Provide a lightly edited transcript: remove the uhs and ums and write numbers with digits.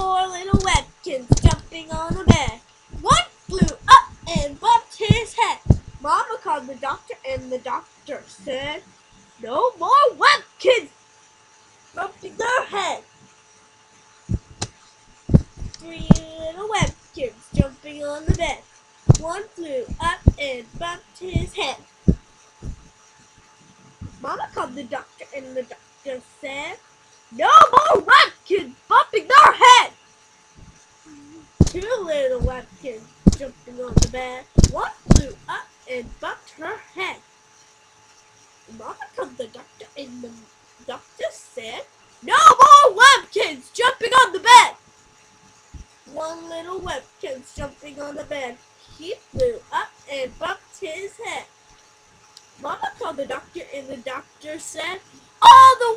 4 little Webkins jumping on a bed. One flew up and bumped his head. Mama called the doctor and the doctor said, "No more Webkins bumping their head." 3 little Webkins jumping on the bed. One flew up and bumped his head. Mama called the doctor and the doctor said, "No more Webkins bumping their head." 2 little Webkins jumping on the bed. One flew up and bumped her head. Mama called the doctor and the doctor said, "No more Webkins jumping on the bed." 1 little Webkin jumping on the bed. He flew up and bumped his head. Mama called the doctor and the doctor said, "All the